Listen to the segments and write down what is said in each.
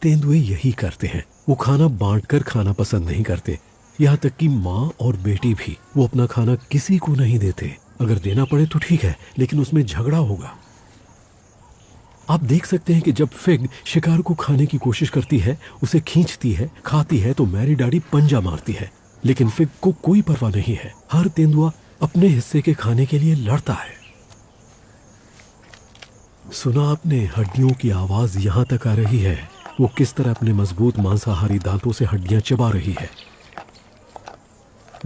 तेंदुए यही करते हैं। वो खाना बांटकर खाना पसंद नहीं करते। यहाँ तक कि माँ और बेटी भी। वो अपना खाना किसी को नहीं देते। अगर देना पड़े तो ठीक है, लेकिन उसमें झगड़ा होगा। आप देख सकते हैं कि जब फिग शिकार को खाने की कोशिश करती है, उसे खींचती है, खाती है, तो मैरी डाडी पंजा मारती है। लेकिन फिग को कोई परवाह नहीं है। हर तेंदुआ अपने हिस्से के खाने के लिए लड़ता है। सुना आपने हड्डियों की आवाज यहाँ तक आ रही है। वो किस तरह अपने मजबूत मांसाहारी दांतों से हड्डियां चबा रही है।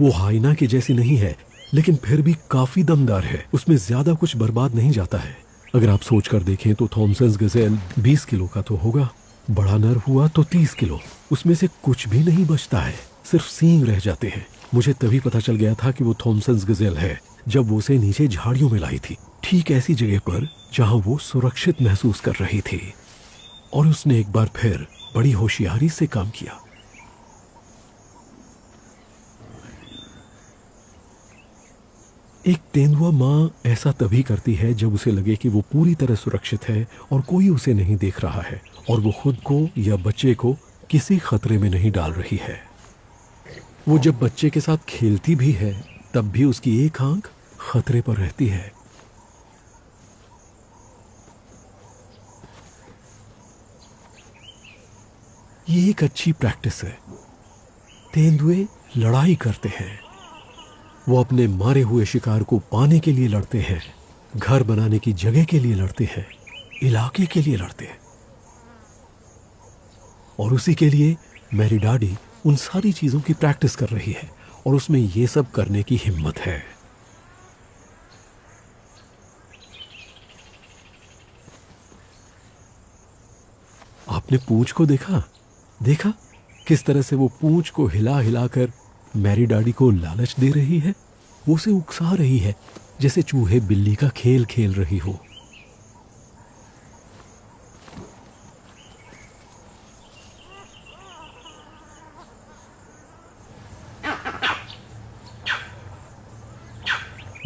वो हाइना की जैसी नहीं है, लेकिन फिर भी काफी दमदार है। उसमें ज्यादा कुछ बर्बाद नहीं जाता है। अगर आप सोच कर देखें तो थॉमसन्स गजेल 20 किलो का तो होगा। बड़ा नर हुआ तो 30 किलो। उसमें से कुछ भी नहीं बचता है, सिर्फ सींग रह जाते हैं। मुझे तभी पता चल गया था कि वो थॉमसन्स गजेल है जब वो उसे नीचे झाड़ियों में लाई थी, ठीक ऐसी जगह पर जहां वो सुरक्षित महसूस कर रही थी। और उसने एक बार फिर बड़ी होशियारी से काम किया। एक तेंदुआ माँ ऐसा तभी करती है जब उसे लगे कि वो पूरी तरह सुरक्षित है और कोई उसे नहीं देख रहा है, और वो खुद को या बच्चे को किसी खतरे में नहीं डाल रही है। वो जब बच्चे के साथ खेलती भी है, तब भी उसकी एक आंख खतरे पर रहती है। ये एक अच्छी प्रैक्टिस है। तेंदुए लड़ाई करते हैं। वो अपने मारे हुए शिकार को पाने के लिए लड़ते हैं, घर बनाने की जगह के लिए लड़ते हैं, इलाके के लिए लड़ते हैं। और उसी के लिए मैरी डाडी उन सारी चीजों की प्रैक्टिस कर रही है, और उसमें ये सब करने की हिम्मत है। आपने पूंछ को देखा किस तरह से वो पूंछ को हिला हिलाकर मैरी डाडी को लालच दे रही है। वो उसे उकसा रही है, जैसे चूहे बिल्ली का खेल खेल रही हो।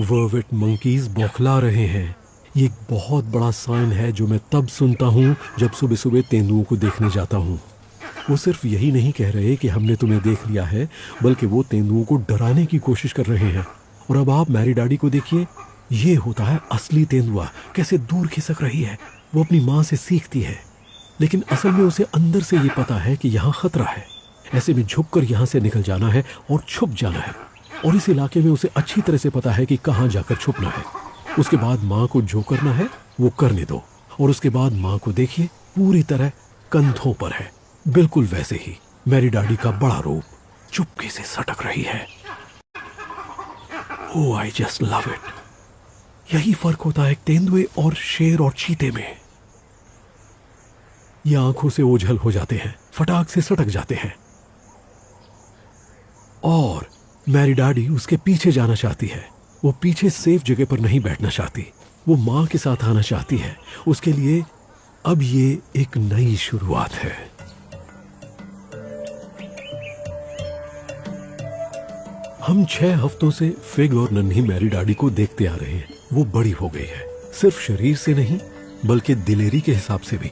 वर्विट मंकीज बौखला रहे हैं। ये एक बहुत बड़ा साइन है जो मैं तब सुनता हूँ जब सुबह सुबह तेंदुओं को देखने जाता हूँ। वो सिर्फ यही नहीं कह रहे कि हमने तुम्हें देख लिया है, बल्कि वो तेंदुओं को डराने की कोशिश कर रहे हैं। और अब आप मैरी डाडी को देखिए, ये होता है असली तेंदुआ, कैसे दूर खिसक रही है। वो अपनी माँ से सीखती है, लेकिन असल में उसे अंदर से ये पता है कि यहाँ खतरा है। ऐसे में झुककर यहाँ से निकल जाना है और छुप जाना है। और इस इलाके में उसे अच्छी तरह से पता है कि कहाँ जाकर छुपना है। उसके बाद माँ को जो करना है वो करने दो। और उसके बाद माँ को देखिए, पूरी तरह कंधों पर है, बिल्कुल वैसे ही मैरी डाडी का बड़ा रूप चुपके से सटक रही है। ओह, आई जस्ट लव इट। यही फर्क होता है तेंदुए और शेर और चीते में। ये आंखों से ओझल हो जाते हैं, फटाक से सटक जाते हैं। और मैरी डाडी उसके पीछे जाना चाहती है। वो पीछे सेफ जगह पर नहीं बैठना चाहती। वो माँ के साथ आना चाहती है। उसके लिए अब ये एक नई शुरुआत है। हम 6 हफ्तों से फिग और नन्ही मैरी डाडी को देखते आ रहे हैं। वो बड़ी हो गई है, सिर्फ शरीर से नहीं बल्कि दिलेरी के हिसाब से भी,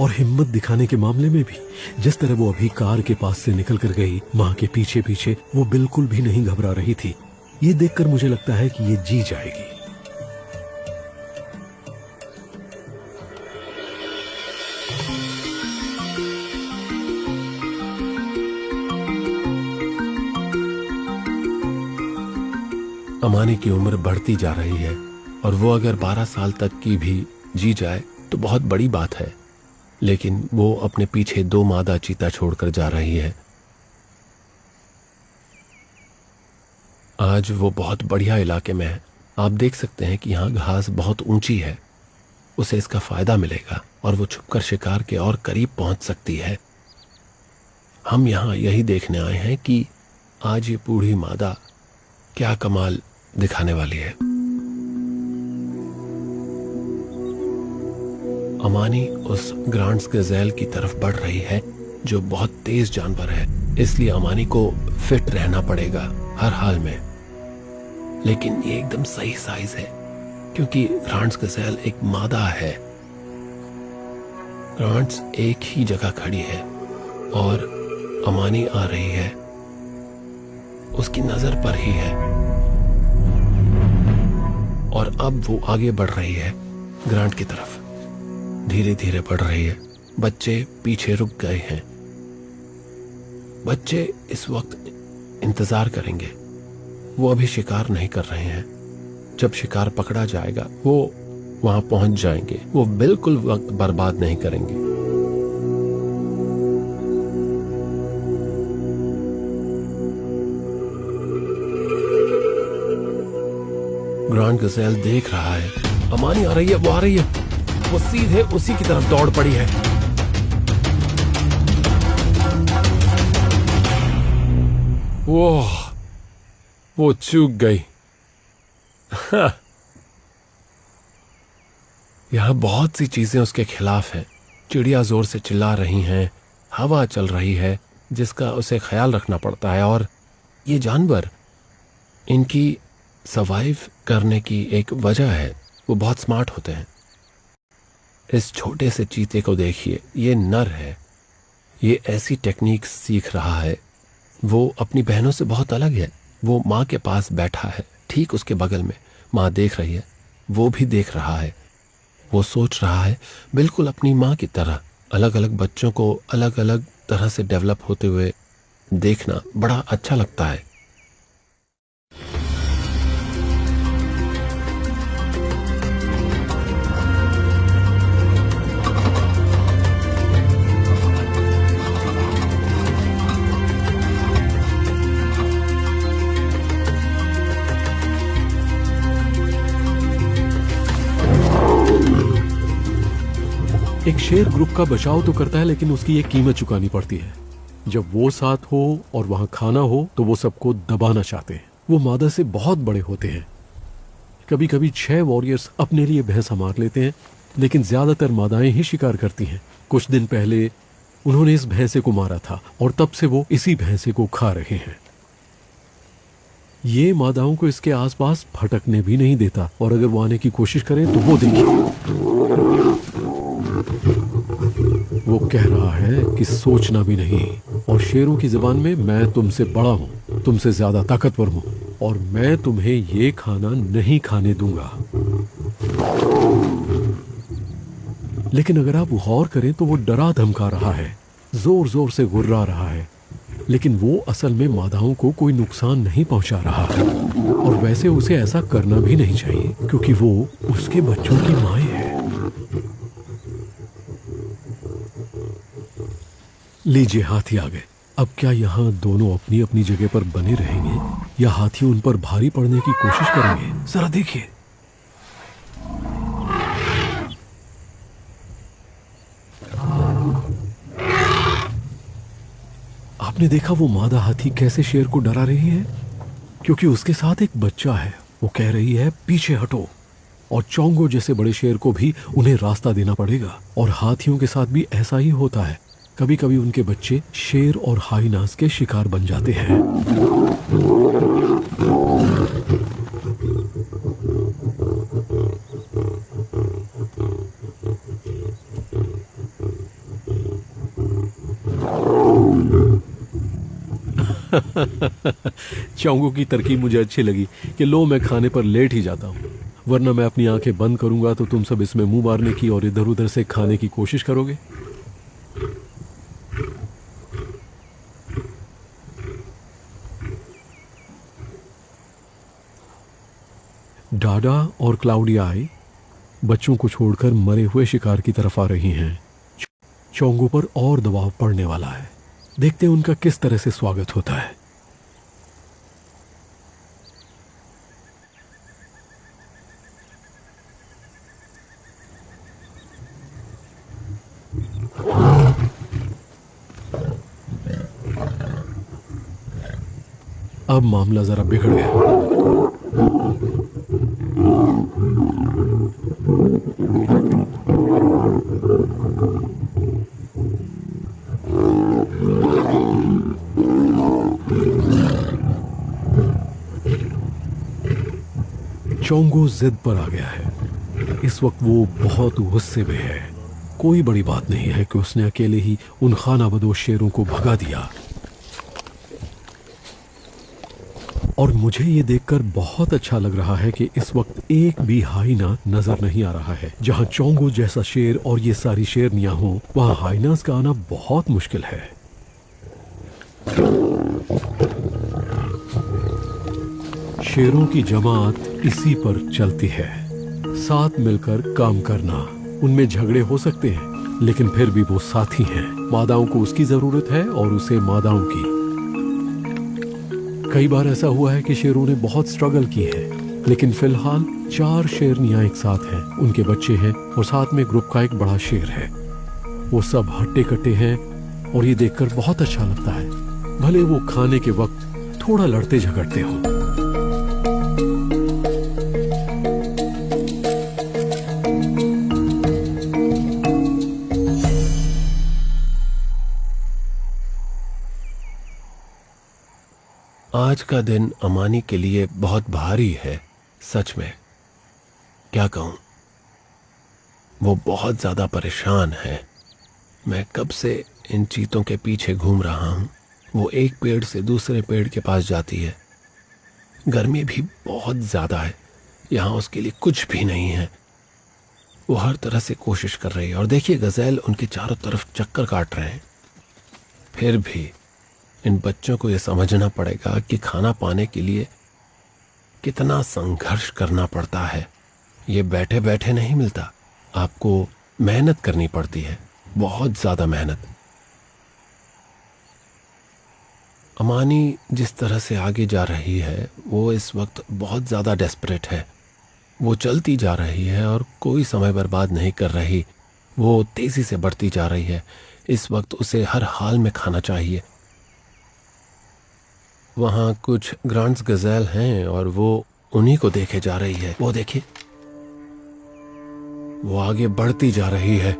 और हिम्मत दिखाने के मामले में भी। जिस तरह वो अभी कार के पास से निकल कर गई, माँ के पीछे पीछे, वो बिल्कुल भी नहीं घबरा रही थी। ये देखकर मुझे लगता है कि ये जी जाएगी। अमानी की उम्र बढ़ती जा रही है, और वो अगर 12 साल तक की भी जी जाए तो बहुत बड़ी बात है। लेकिन वो अपने पीछे 2 मादा चीता छोड़कर जा रही है। आज वो बहुत बढ़िया इलाके में है। आप देख सकते हैं कि यहाँ घास बहुत ऊंची है। उसे इसका फायदा मिलेगा और वो छुपकर शिकार के और करीब पहुंच सकती है। हम यहाँ यही देखने आए हैं कि आज ये बूढ़ी मादा क्या कमाल दिखाने वाली है। अमानी उस ग्रांड्स गजेल की तरफ बढ़ रही है, जो बहुत तेज जानवर है। इसलिए अमानी को फिट रहना पड़ेगा हर हाल में। लेकिन ये एकदम सही साइज है, क्योंकि ग्रांड्स गजेल एक मादा है। ग्रांट्स एक ही जगह खड़ी है और अमानी आ रही है, उसकी नजर पर ही है। और अब वो आगे बढ़ रही है ग्रांट की तरफ, धीरे धीरे बढ़ रही है। बच्चे पीछे रुक गए हैं। बच्चे इस वक्त इंतजार करेंगे, वो अभी शिकार नहीं कर रहे हैं। जब शिकार पकड़ा जाएगा वो वहां पहुंच जाएंगे, वो बिल्कुल वक्त बर्बाद नहीं करेंगे। ग्रांड गजेल देख रहा है अमानी आ रही है, वो आ रही है, वो सीधे उसी की तरफ दौड़ पड़ी है। वो चूक गई। यहां बहुत सी चीजें उसके खिलाफ हैं। चिड़िया जोर से चिल्ला रही हैं, हवा चल रही है जिसका उसे ख्याल रखना पड़ता है, और ये जानवर, इनकी सर्वाइव करने की एक वजह है, वो बहुत स्मार्ट होते हैं। इस छोटे से चीते को देखिए, ये नर है, ये ऐसी टेक्निक सीख रहा है। वो अपनी बहनों से बहुत अलग है। वो माँ के पास बैठा है, ठीक उसके बगल में माँ देख रही है, वो भी देख रहा है। वो सोच रहा है बिल्कुल अपनी माँ की तरह। अलग अलग बच्चों को अलग अलग तरह से डेवलप होते हुए देखना बड़ा अच्छा लगता है। एक शेर ग्रुप का बचाव तो करता है, लेकिन उसकी एक कीमत चुकानी पड़ती है। जब वो साथ हो और वहां खाना हो तो वो सबको दबाना चाहते हैं। वो मादा से बहुत बड़े होते हैं। कभी कभी 6 वॉरियर्स अपने लिए भैंसा मार लेते हैं, लेकिन ज्यादातर मादाएं ही शिकार करती हैं। कुछ दिन पहले उन्होंने इस भैंसे को मारा था और तब से वो इसी भैंसे को खा रहे हैं। ये मादाओं को इसके आसपास भटकने भी नहीं देता, और अगर वो आने की कोशिश करें तो वो देखिए, वो कह रहा है कि सोचना भी नहीं। और शेरों की जुबान में, मैं तुमसे बड़ा हूं, तुमसे ज्यादा ताकतवर हूं, और मैं तुम्हें ये खाना नहीं खाने दूंगा। लेकिन अगर आप गौर करें तो वो डरा धमका रहा है, जोर जोर से गुर्रा रहा है, लेकिन वो असल में मादाओं को कोई नुकसान नहीं पहुंचा रहा है। और वैसे उसे ऐसा करना भी नहीं चाहिए, क्योंकि वो उसके बच्चों की माँ है। लीजिए, हाथी आ गए। अब क्या यहाँ दोनों अपनी अपनी जगह पर बने रहेंगे या हाथी उन पर भारी पड़ने की कोशिश करेंगे? जरा देखिए। आपने देखा वो मादा हाथी कैसे शेर को डरा रही है? क्योंकि उसके साथ एक बच्चा है। वो कह रही है पीछे हटो। और चोंगो जैसे बड़े शेर को भी उन्हें रास्ता देना पड़ेगा। और हाथियों के साथ भी ऐसा ही होता है। कभी कभी उनके बच्चे शेर और हाइनास के शिकार बन जाते हैं। चोंगो की तरकीब मुझे अच्छी लगी कि लो, मैं खाने पर लेट ही जाता हूं, वरना मैं अपनी आंखें बंद करूंगा तो तुम सब इसमें मुंह मारने की और इधर उधर से खाने की कोशिश करोगे। डाडा और क्लाउडी आई बच्चों को छोड़कर मरे हुए शिकार की तरफ आ रही हैं। चोंगो पर और दबाव पड़ने वाला है। देखते हैं उनका किस तरह से स्वागत होता है। अब मामला जरा बिगड़ गया। चोंगो जिद पर आ गया है। इस वक्त वो बहुत गुस्से में है। कोई बड़ी बात नहीं है कि उसने अकेले ही उन खानाबदोश शेरों को भगा दिया। और मुझे ये देखकर बहुत अच्छा लग रहा है कि इस वक्त एक भी हाइना नजर नहीं आ रहा है। जहां चोंगो जैसा शेर और ये सारी शेरनियां हों, वहां हाइनास का आना बहुत मुश्किल है। शेरों की जमात इसी पर चलती है, साथ मिलकर काम करना। उनमें झगड़े हो सकते हैं, लेकिन फिर भी वो साथी हैं। मादाओं को उसकी जरूरत है और उसे मादाओं की। कई बार ऐसा हुआ है कि शेरों ने बहुत स्ट्रगल की है, लेकिन फिलहाल 4 शेरनियां एक साथ हैं, उनके बच्चे हैं और साथ में ग्रुप का एक बड़ा शेर है। वो सब हट्टे कट्टे हैं और ये देखकर बहुत अच्छा लगता है, भले वो खाने के वक्त थोड़ा लड़ते झगड़ते हों। आज का दिन अमानी के लिए बहुत भारी है। सच में क्या कहूं, वो बहुत ज्यादा परेशान है। मैं कब से इन चीतों के पीछे घूम रहा हूं। वो एक पेड़ से दूसरे पेड़ के पास जाती है। गर्मी भी बहुत ज्यादा है, यहां उसके लिए कुछ भी नहीं है। वो हर तरह से कोशिश कर रही है और देखिए गज़ेल उनके चारों तरफ चक्कर काट रहे हैं। फिर भी इन बच्चों को यह समझना पड़ेगा कि खाना पाने के लिए कितना संघर्ष करना पड़ता है। ये बैठे बैठे नहीं मिलता, आपको मेहनत करनी पड़ती है, बहुत ज्यादा मेहनत। अमानी जिस तरह से आगे जा रही है, वो इस वक्त बहुत ज्यादा डेस्परेट है। वो चलती जा रही है और कोई समय बर्बाद नहीं कर रही। वो तेजी से बढ़ती जा रही है। इस वक्त उसे हर हाल में खाना चाहिए। वहां कुछ ग्रांट्स गज़ेल हैं और वो उन्हीं को देखे जा रही है। वो देखिए, वो आगे बढ़ती जा रही है।